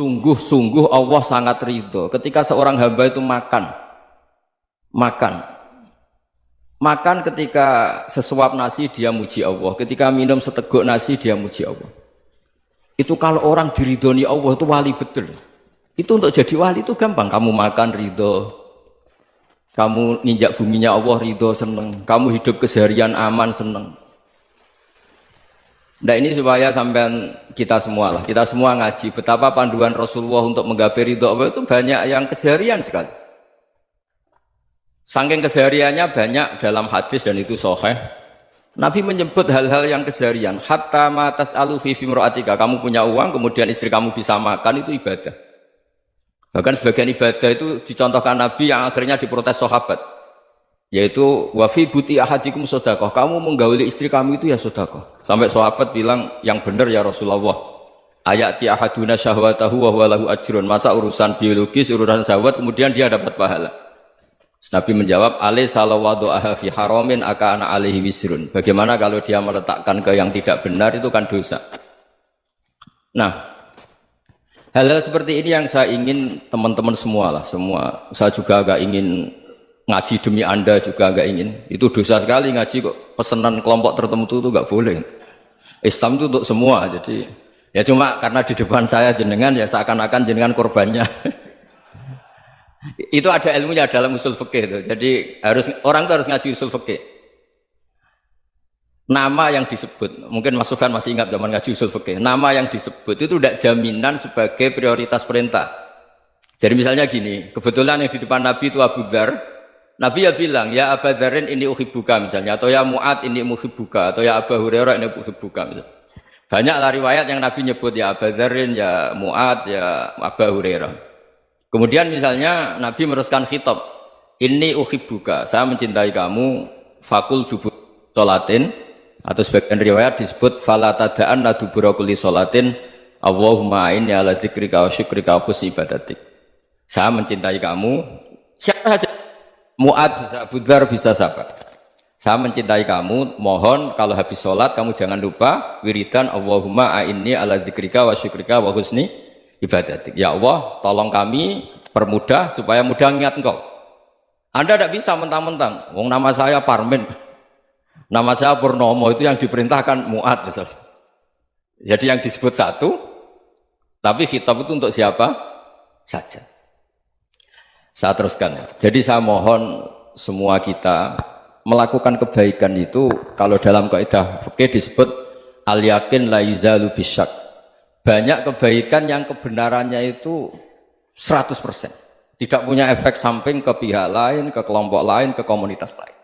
Sungguh-sungguh Allah sangat ridho ketika seorang hamba itu makan ketika sesuap nasi dia muji Allah, ketika minum seteguk nasi dia muji Allah. Itu kalau orang diridhoni Allah itu wali betul. Itu untuk jadi wali itu gampang, kamu makan ridho, kamu nginjak buminya Allah ridho seneng, kamu hidup keseharian aman seneng. Nah ini supaya sampean kita semua ngaji betapa panduan Rasulullah untuk menggapai ridho Allah itu banyak yang keseharian sekali. Saking kesehariannya banyak dalam hadis dan itu sahih. Nabi menyebut hal-hal yang keseharian. Hatta ma tas'alu fi imra'atika, kamu punya uang kemudian istri kamu bisa makan itu ibadah. Bahkan sebagian ibadah itu dicontohkan Nabi yang akhirnya diprotes sahabat. Yaitu wa fi buti ahadikum sedekah, kamu menggauli istri kamu itu ya sedekah. Sampai sahabat bilang yang benar ya Rasulullah. Ayati ahaduna syahwatahu wa huwa lahu ajrun. Masa urusan biologis, urusan syahwat kemudian dia dapat pahala. Nabi menjawab, alai salawadu'aha fi haramin akana alaihi wisrun. Bagaimana kalau dia meletakkan ke yang tidak benar itu kan dosa. Nah, hal-hal seperti ini yang saya ingin teman-teman semua lah, semua. Saya juga agak ingin ngaji demi Anda juga agak ingin. Itu dosa sekali ngaji kok. Pesanan kelompok tertentu itu enggak boleh. Islam itu untuk semua. Jadi ya cuma karena di depan saya jenengan ya seakan-akan jenengan korbannya. Itu ada ilmunya dalam usul fikih itu. Jadi orang itu harus ngaji usul fikih. Nama yang disebut, mungkin Mas Sufyan masih ingat zaman ngaji usul fikih. Nama yang disebut itu tidak jaminan sebagai prioritas perintah. Jadi misalnya gini, kebetulan yang di depan Nabi itu Abu Dzar. Nabi ya bilang, ya Abu Dzarin ini uhibbuka misalnya, atau ya Mu'ad ini uhibbuka, atau ya Abu Hurairah ini uhibbuka misalnya. Banyaklah riwayat yang Nabi nyebut ya Abu Dzarin, ya Mu'ad, ya Abu Hurairah. Kemudian misalnya Nabi meneruskan khitab, ini uhibbuka, saya mencintai kamu, fakul dubur sholatin, atau sebagian riwayat disebut falatadaan dubura kulli sholatin, Allahumma inni ala dzikrika wa syukrika wa husni ibadatik. Saya mencintai kamu, siapa saja, Mu'ad bisa, Abu Dzar bisa siapa. Saya mencintai kamu, mohon kalau habis sholat kamu jangan lupa wiridan Allahumma inni ala dzikrika wa syukrika wa husni ibadatik. Ya Allah, tolong kami permudah supaya mudah ingat Engkau. Anda tidak bisa mentang-mentang, wong nama saya Parmin, nama saya Purnomo, itu yang diperintahkan Mu'ad misalnya. Jadi yang disebut satu, tapi khitab itu untuk siapa saja. Saya teruskan ya. Jadi saya mohon semua kita melakukan kebaikan itu, kalau dalam kaidah fikih disebut al yakin la yuzalu bisyak. Banyak kebaikan yang kebenarannya itu 100%. Tidak punya efek samping ke pihak lain, ke kelompok lain, ke komunitas lain.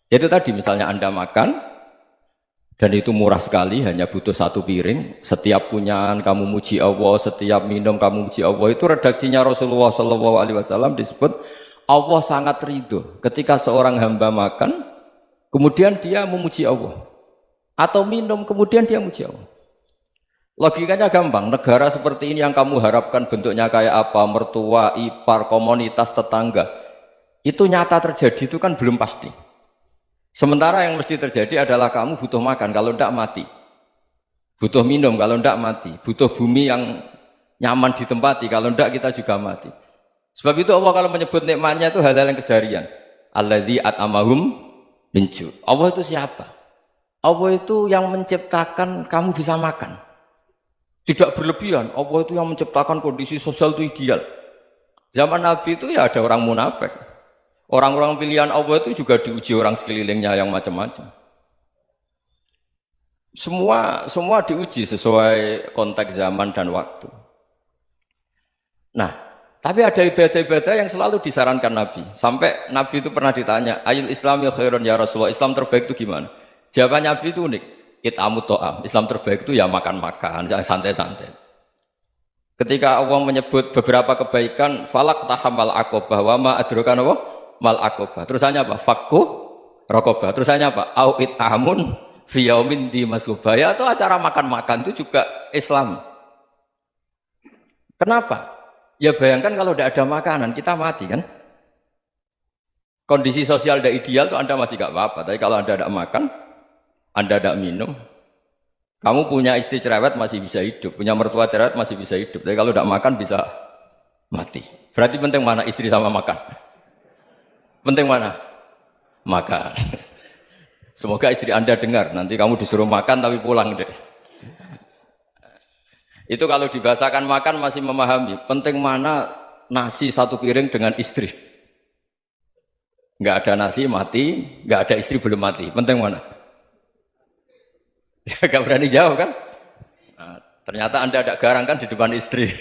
Itu tadi misalnya Anda makan, dan itu murah sekali, hanya butuh satu piring. Setiap punyaan kamu muji Allah, setiap minum kamu muji Allah. Itu redaksinya Rasulullah SAW disebut Allah sangat ridho ketika seorang hamba makan, kemudian dia memuji Allah. Atau minum, kemudian dia muji Allah. Logikanya gampang, negara seperti ini yang kamu harapkan bentuknya kayak apa, mertua, ipar, komunitas, tetangga, itu nyata terjadi itu kan belum pasti. Sementara yang mesti terjadi adalah kamu butuh makan, kalau tidak mati. Butuh minum, kalau tidak mati. Butuh bumi yang nyaman ditempati, kalau tidak kita juga mati. Sebab itu Allah kalau menyebut nikmatnya itu hal-hal yang keseharian. Alladzi at'amahum min ju'. Allah itu siapa? Allah itu yang menciptakan kamu bisa makan. Tidak berlebihan, Allah itu yang menciptakan kondisi sosial itu ideal. Zaman Nabi itu ya ada orang munafik. Orang-orang pilihan Allah itu juga diuji orang sekelilingnya yang macam-macam. Semua diuji sesuai konteks zaman dan waktu. Nah, tapi ada ibadah-ibadah yang selalu disarankan Nabi. Sampai Nabi itu pernah ditanya, ayul islami khairun ya Rasulullah, Islam terbaik itu gimana? Jawaban Nabi itu unik. It'amut to'am, Islam terbaik itu ya makan-makan, jangan santai-santai. Ketika Allah menyebut beberapa kebaikan, falak tahamal akobah, wa ma adrokan apa? Mal akobah. Terusannya apa? Fakku rokobah. Terusannya apa? Au it'amun fiyaumin di masubaya, atau acara makan-makan itu juga Islam. Kenapa? Ya bayangkan kalau tidak ada makanan, kita mati kan? Kondisi sosial tidak ideal itu Anda masih gak apa-apa, tapi kalau Anda tidak makan, Anda tidak minum, Kamu punya istri cerewet masih bisa hidup, punya mertua cerewet masih bisa hidup. Tapi kalau tidak makan bisa mati. Berarti penting mana istri sama makan? Penting mana? Makan. Semoga istri Anda dengar. Nanti kamu disuruh makan tapi pulang deh. Itu kalau dibahasakan makan masih memahami. Penting mana nasi satu piring dengan istri. Nggak ada nasi mati, nggak ada istri belum mati. Penting mana? Gak berani jawab kan? Nah, ternyata Anda ada garang kan di depan istri.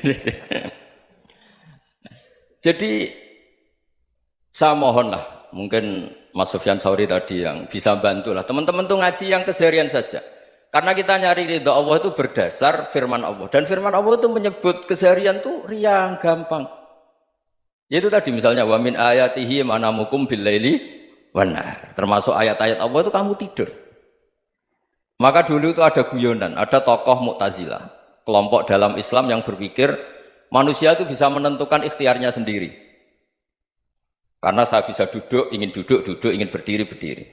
Jadi saya mohonlah, mungkin Mas Sufyan Sauri tadi yang bisa bantulah. Teman-teman tuh ngaji yang keseharian saja. Karena kita nyari ridha Allah itu berdasar firman Allah. Dan firman Allah itu menyebut keseharian tuh riang, gampang. Yaitu tadi misalnya wa min ayatihi manamukum bil laili wan nahar. Termasuk ayat-ayat Allah itu kamu tidur. Maka dulu itu ada guyonan, ada tokoh Mu'tazilah, kelompok dalam Islam yang berpikir manusia itu bisa menentukan ikhtiarnya sendiri. Karena saya bisa duduk, ingin duduk, ingin berdiri, berdiri.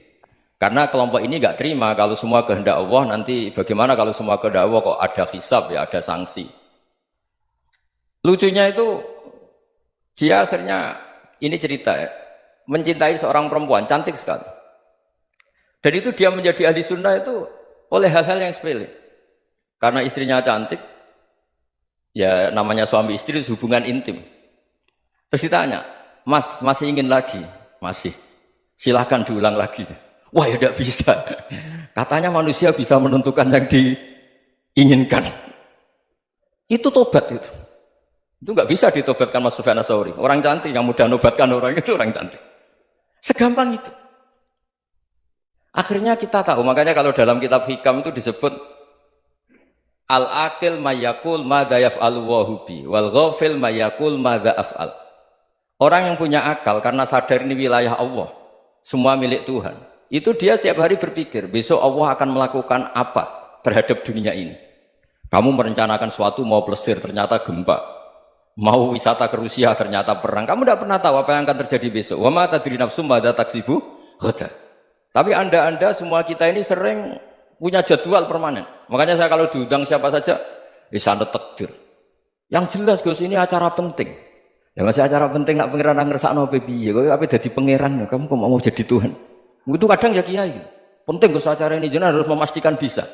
Karena kelompok ini nggak terima kalau semua kehendak Allah, nanti bagaimana kalau semua kehendak Allah kok ada hisab ya, ada sanksi. Lucunya itu dia akhirnya, ini cerita ya, mencintai seorang perempuan, cantik sekali. Dan itu dia menjadi ahli sunnah itu oleh hal-hal yang sepele. Karena istrinya cantik, ya namanya suami istri itu hubungan intim. Terus ditanya, Mas, masih ingin lagi? Masih. Silahkan diulang lagi. Wah ya tidak bisa. Katanya manusia bisa menentukan yang diinginkan. Itu tobat itu. Itu nggak bisa ditobatkan Mas Sufyan Ats-Tsauri. Orang cantik yang mudah nobatkan orang itu orang cantik. Segampang itu. Akhirnya kita tahu, makanya kalau dalam kitab Hikam itu disebut al-aqil mayyakul madza yaf'alu wa hubi wal ghafil mayyakul madza af'al. Orang yang punya akal karena sadar ini wilayah Allah, semua milik Tuhan. Itu dia tiap hari berpikir, besok Allah akan melakukan apa terhadap dunia ini. Kamu merencanakan suatu mau plesir, ternyata gempa. Mau wisata ke Rusia, ternyata perang. Kamu tidak pernah tahu apa yang akan terjadi besok. Wa ma tadri nafsum madza taksibu ghadan. Tapi anda semua kita ini sering punya jadwal permanen. Makanya saya kalau diundang siapa saja, sana takdir. Yang jelas Gus ini acara penting. Ya masih acara penting nak pangeran ngersakno piye? Kowe ape dadi pangeran? Kamu kok mau jadi Tuhan? Itu kadang ya kiai. Penting Gus acara ini jenengan harus memastikan bisa.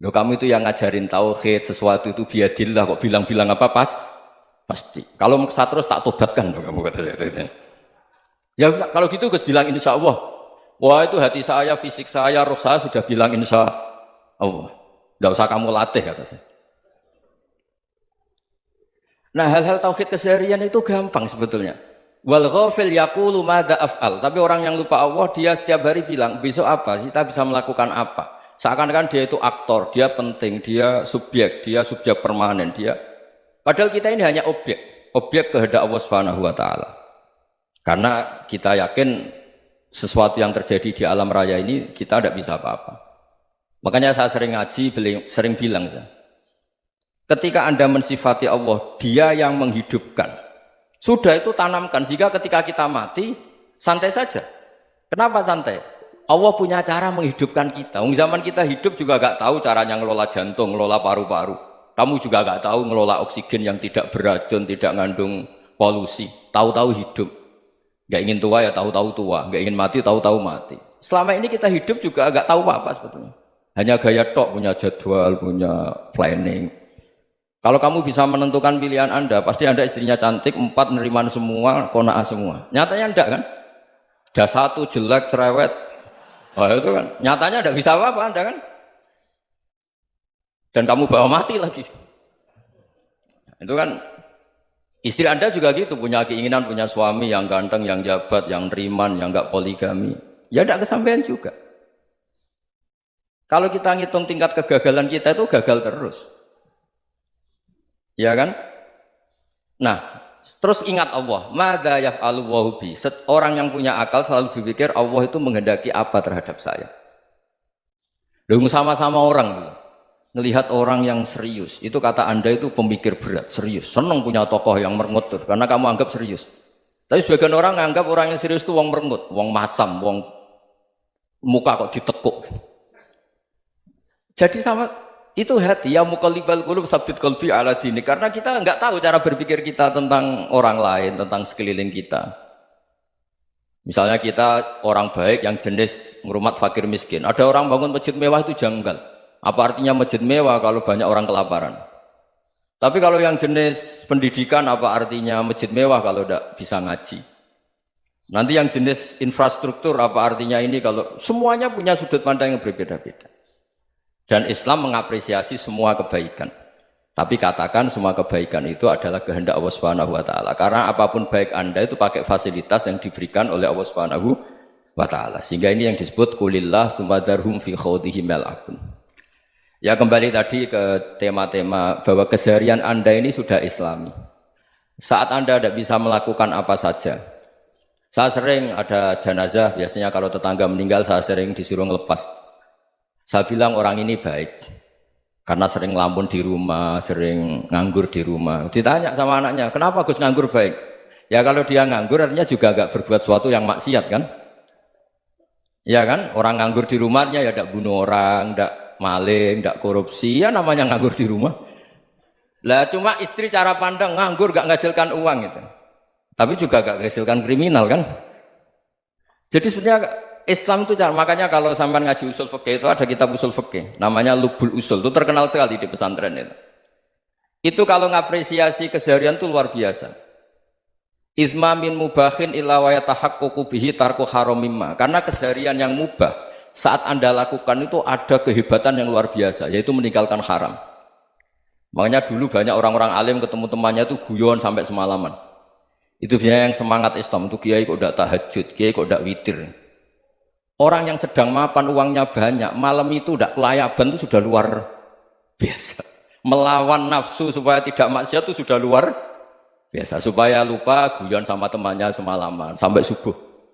Loh kamu itu yang ngajarin tauhid, sesuatu itu biadillah kok bilang-bilang apa pasti. Kalau maksa terus tak tobatkan loh kamu kata saya. Ya kalau gitu Gus bilang insya Allah. Wah itu hati saya, fisik saya, roh saya sudah bilang insya Allah. Tidak usah kamu latih kata saya. Nah hal-hal tauhid keseharian itu gampang sebetulnya. Wal ghafil yaqulu madza af'al. Tapi orang yang lupa Allah dia setiap hari bilang besok apa? Kita bisa melakukan apa? Seakan-akan dia itu aktor, dia penting, dia subjek permanen, dia. Padahal kita ini hanya objek kehendak Allah Subhanahu wa taala. Karena kita yakin sesuatu yang terjadi di alam raya ini kita tidak bisa apa-apa. Makanya saya sering ngaji, sering bilang saya, ketika Anda mensifati Allah, dia yang menghidupkan. Sudah itu tanamkan, sehingga ketika kita mati, santai saja. Kenapa santai? Allah punya cara menghidupkan kita. Zaman kita hidup juga gak tahu caranya ngelola jantung, ngelola paru-paru. Kamu juga gak tahu ngelola oksigen yang tidak beracun, tidak mengandung polusi. Tahu-tahu hidup. Gak ingin tua ya tahu-tahu tua, gak ingin mati tahu-tahu mati. Selama ini kita hidup juga agak tahu apa sebetulnya. Hanya gaya tok, punya jadwal, punya planning. Kalau kamu bisa menentukan pilihan Anda, pasti Anda istrinya cantik, 4 neriman semua, kona'ah semua. Nyatanya enggak kan? Ada 1 jelek, cerewet. Oh itu kan, nyatanya enggak bisa apa-apa Anda kan? Dan kamu bawa mati lagi. Itu kan istri Anda juga gitu, punya keinginan punya suami yang ganteng, yang jabat, yang riman, yang enggak poligami. Ya enggak kesampaian juga. Kalau kita ngitung tingkat kegagalan kita itu gagal terus. Ya kan? Nah, terus ingat Allah, madza yaf'alu wa bi. Orang yang punya akal selalu berpikir Allah itu menghendaki apa terhadap saya. Lalu sama-sama orang ngelihat orang yang serius, itu kata Anda itu pemikir berat, serius, senang punya tokoh yang merengut karena kamu anggap serius. Tapi sebagian orang anggap orang yang serius itu wong merengut, wong masam, wong muka kok ditekuk. Jadi sama itu hati ya muqallibal qulub tsabbit qalbi ala dinik, karena kita nggak tahu cara berpikir kita tentang orang lain, tentang sekeliling kita. Misalnya kita orang baik yang jenis ngrumat fakir miskin. Ada orang bangun masjid mewah itu janggal. Apa artinya masjid mewah kalau banyak orang kelaparan? Tapi kalau yang jenis pendidikan apa artinya masjid mewah kalau tidak bisa ngaji? Nanti yang jenis infrastruktur apa artinya ini kalau semuanya punya sudut pandang yang berbeda-beda. Dan Islam mengapresiasi semua kebaikan. Tapi katakan semua kebaikan itu adalah kehendak Allah Subhanahu wa taala. Karena apapun baik Anda itu pakai fasilitas yang diberikan oleh Allah Subhanahu wa taala. Sehingga ini yang disebut kulillah sumadarhum fi khawdihim yal'abun. Ya kembali tadi ke tema-tema bahwa keseharian Anda ini sudah Islami. Saat Anda tidak bisa melakukan apa saja. Saya sering ada jenazah, biasanya kalau tetangga meninggal saya sering disuruh ngelepas. Saya bilang orang ini baik. Karena sering ngelamun di rumah, sering nganggur di rumah. Ditanya sama anaknya, kenapa Gus nganggur baik? Ya kalau dia nganggur artinya juga agak berbuat sesuatu yang maksiat kan? Ya kan? Orang nganggur di rumahnya ya tidak bunuh orang, tidak maling, tidak korupsi, ya namanya nganggur di rumah. Lah cuma istri cara pandang nganggur gak menghasilkan uang itu. Tapi juga gak menghasilkan kriminal kan? Jadi sebenarnya Islam itu makanya kalau sampai ngaji usul fikih itu ada kitab usul fikih namanya Lubul Usul, itu terkenal sekali di pesantren itu. Itu kalau ngapresiasi keseharian itu luar biasa. Izma min mubahin illa wa yatahaqququ bihi tarku haramimma. Karena keseharian yang mubah saat Anda lakukan itu ada kehebatan yang luar biasa, yaitu meninggalkan haram. Makanya dulu banyak orang-orang alim ketemu temannya itu guyon sampai semalaman. Itu biasanya yang semangat Islam itu kiai kok tidak tahajud, kiai kok tidak witir. Orang yang sedang mapan uangnya banyak, malam itu tidak kelayaban itu sudah luar biasa. Melawan nafsu supaya tidak maksiat itu sudah luar biasa. Supaya lupa guyon sama temannya semalaman sampai subuh.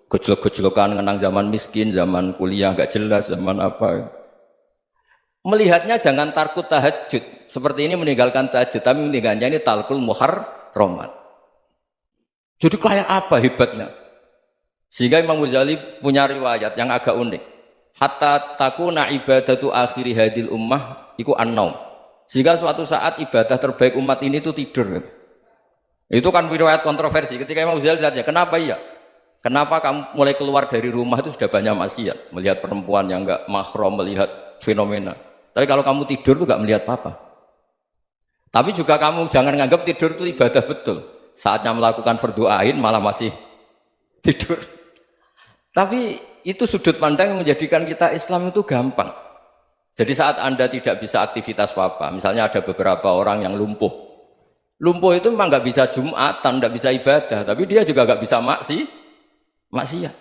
Gejolak-gejolokan mengenang zaman miskin, zaman kuliah nggak jelas, zaman apa. Melihatnya jangan tarkut tahajud. Seperti ini meninggalkan tahajud, tapi meninggalkannya ini talkul muharramat. Jadi kayak apa hebatnya? Sehingga Imam Ghazali punya riwayat yang agak unik. Hatta takuna ibadatu akhiri hadil ummah iku an-naum. Sehingga suatu saat ibadah terbaik umat ini itu tidur. Itu kan riwayat kontroversi. Ketika Imam Ghazali tanya, kenapa iya? Kenapa kamu mulai keluar dari rumah itu sudah banyak maksiat? Melihat perempuan yang enggak mahram, melihat fenomena. Tapi kalau kamu tidur itu enggak melihat apa-apa. Tapi juga kamu jangan nganggap tidur itu ibadah betul. Saatnya melakukan fardu ain malah masih tidur. Tapi itu sudut pandang yang menjadikan kita Islam itu gampang. Jadi saat Anda tidak bisa aktivitas apa-apa, misalnya ada beberapa orang yang lumpuh. Lumpuh itu memang nggak bisa Jumatan, nggak bisa ibadah, tapi dia juga nggak bisa maksiat.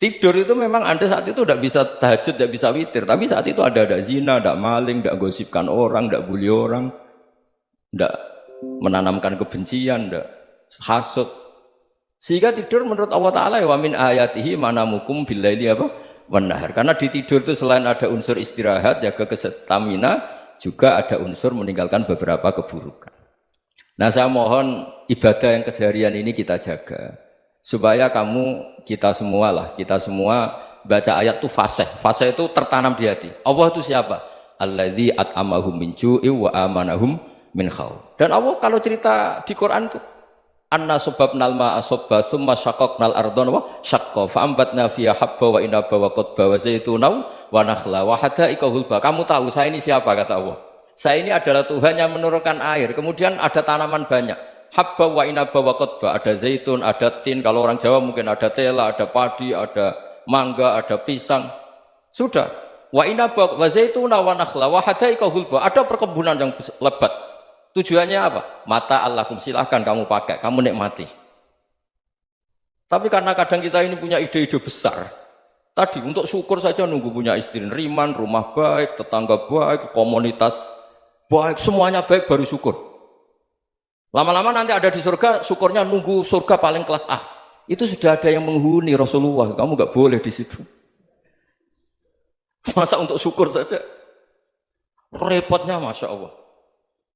Tidur itu memang Anda saat itu tidak bisa tahajud, tidak bisa witir, tapi saat itu ada zina, ada maling, tidak gosipkan orang, tidak bully orang, tidak menanamkan kebencian, tidak hasud. Sehingga tidur menurut Allah Ta'ala wa min ayatihi manamukum billaili apa? Wan-nahar. Karena di tidur itu selain ada unsur istirahat, jaga kestamina, juga ada unsur meninggalkan beberapa keburukan. Nah saya mohon ibadah yang keseharian ini kita jaga. Supaya kita semua baca ayat itu fasih. Fasih itu tertanam di hati. Allah itu siapa? Alladzi at'amahum min ju'i wa amanahum min khauf. Dan Allah kalau cerita di Quran itu anna sababnal ma'a sabba thumma syaqqaqnal ardha wa syaqqa fa ambatna fiha habba wa inaba wa qadba wa zaituna wa nakhla wa hadaika hulba. Kamu tahu saya ini siapa, kata Allah? Saya ini adalah Tuhan yang menurunkan air, kemudian ada tanaman banyak. Habba wa inaba wa qadba, ada zaitun, ada tin, kalau orang Jawa mungkin ada tela, ada padi, ada mangga, ada pisang. Sudah. Wa inaba wa zaituna wa nakhla wa hadaika hulba, ada perkebunan yang lebat. Tujuannya apa? Mata Allahkum, silahkan kamu pakai, kamu nikmati. Tapi karena kadang kita ini punya ide-ide besar. Tadi untuk syukur saja nunggu punya istri riman, rumah baik, tetangga baik, komunitas baik, semuanya baik baru syukur. Lama-lama nanti ada di surga, syukurnya nunggu surga paling kelas A. Itu sudah ada yang menghuni Rasulullah, kamu nggak boleh di situ. Masa untuk syukur saja? Repotnya Masya Allah.